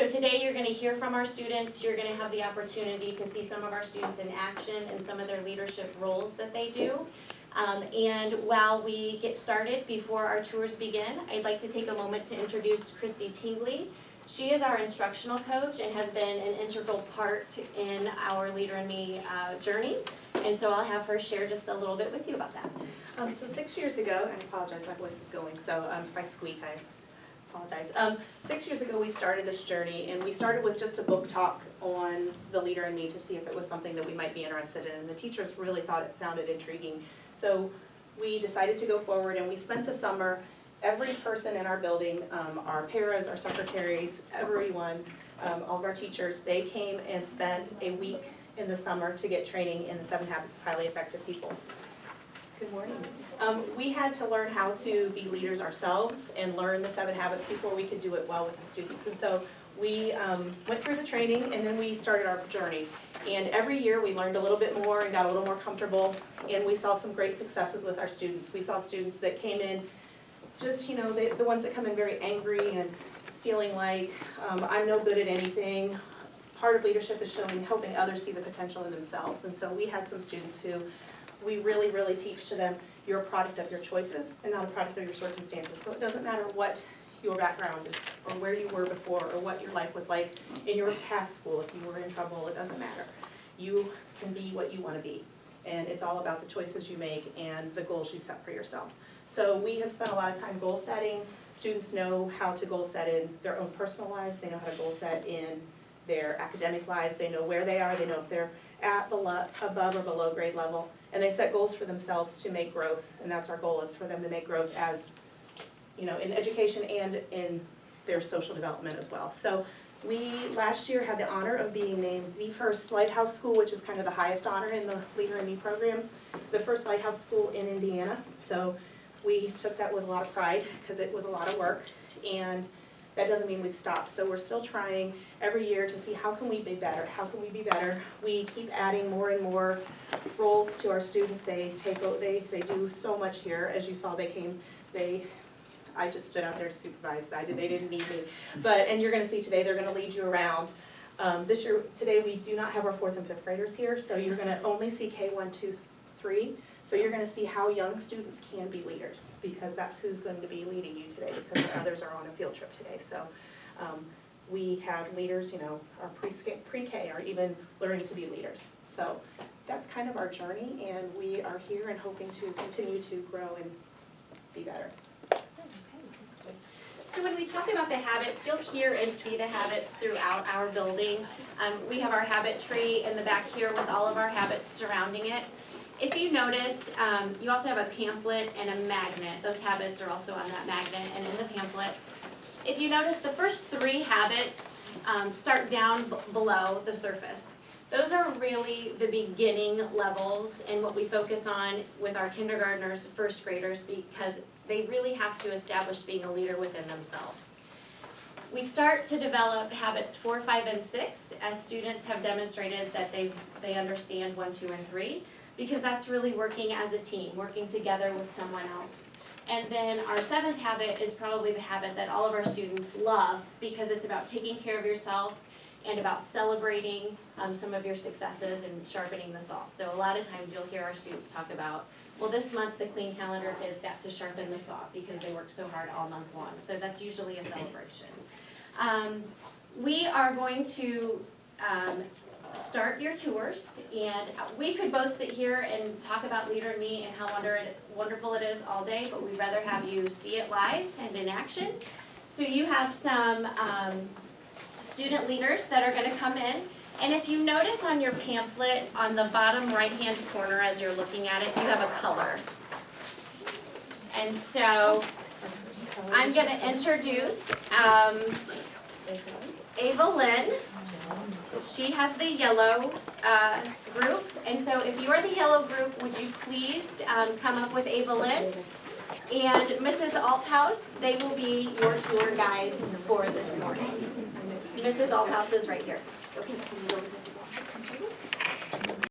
So today you're going to hear from our students, you're going to have the opportunity to see some of our students in action and some of their leadership roles that they do. And while we get started, before our tours begin, I'd like to take a moment to introduce Christy Tingley. She is our instructional coach and has been an integral part in our Leader in Me journey. And so I'll have her share just a little bit with you about that. So 6 years ago, and I apologize, my voice is going, so if I squeak, I apologize. 6 years ago, we started this journey, and we started with just a book talk on the Leader in Me to see if it was something that we might be interested in, and the teachers really thought it sounded intriguing. So we decided to go forward, and we spent the summer, every person in our building, our paras, our secretaries, everyone, all of our teachers, they came and spent a week in the summer to get training in the 7 Habits of Highly Effective People. Good morning. We had to learn how to be leaders ourselves and learn the 7 habits before we could do it well with the students. And so we went through the training and then we started our journey. And every year we learned a little bit more and got a little more comfortable, and we saw some great successes with our students. We saw students that came in just, the ones that come in very angry and feeling like I'm no good at anything. Part of leadership is helping others see the potential in themselves. And so we had some students who we really, really teach to them, you're a product of your choices and not a product of your circumstances. So it doesn't matter what your background is or where you were before or what your life was like in your past school. If you were in trouble, it doesn't matter. You can be what you want to be. And it's all about the choices you make and the goals you set for yourself. So we have spent a lot of time goal setting. Students know how to goal set in their own personal lives. They know how to goal set in their academic lives. They know where they are. They know if they're at above or below grade level. And they set goals for themselves to make growth. And that's our goal, is for them to make growth as, in education and in their social development as well. So we last year had the honor of being named the first Lighthouse School, which is kind of the highest honor in the Leader in Me program, the first Lighthouse School in Indiana. So we took that with a lot of pride because it was a lot of work, and that doesn't mean we've stopped. So we're still trying every year to see how can we be better, how can we be better. We keep adding more and more roles to our students. They do so much here. As you saw, I just stood out there to supervise. They didn't need me. And you're gonna see today, they're gonna lead you around. Today we do not have our 4th and 5th graders here, so you're gonna only see K1, 2, 3. So you're gonna see how young students can be leaders, because that's who's going to be leading you today, because the others are on a field trip today. So we have leaders, our pre-K are even learning to be leaders. So that's kind of our journey, and we are here and hoping to continue to grow and be better. So when we talk about the habits, you'll hear and see the habits throughout our building. We have our habit tree in the back here with all of our habits surrounding it. If you notice, you also have a pamphlet and a magnet. Those habits are also on that magnet and in the pamphlet. If you notice, the first 3 habits start down below the surface. Those are really the beginning levels and what we focus on with our kindergartners, 1st graders, because they really have to establish being a leader within themselves. We start to develop habits 4, 5, and 6 as students have demonstrated that they understand 1, 2, and 3, because that's really working as a team, working together with someone else. And then our 7th habit is probably the habit that all of our students love, because it's about taking care of yourself and about celebrating some of your successes and sharpening the saw. So a lot of times you'll hear our students talk about, well, this month the Clean Calendar kids got to sharpen the saw because they worked so hard all month long. So that's usually a celebration. We are going to start your tours, and we could both sit here and talk about Leader in Me and how wonderful it is all day, but we'd rather have you see it live and in action. So you have some student leaders that are going to come in, and if you notice on your pamphlet on the bottom right hand corner as you're looking at it, you have a color. And so I'm going to introduce Ava Lynn. She has the yellow group, and so if you are the yellow group, would you please come up with Ava Lynn? And Mrs. Althouse, they will be your tour guides for this morning. Mrs. Althouse is right here. Okay, can you go with this?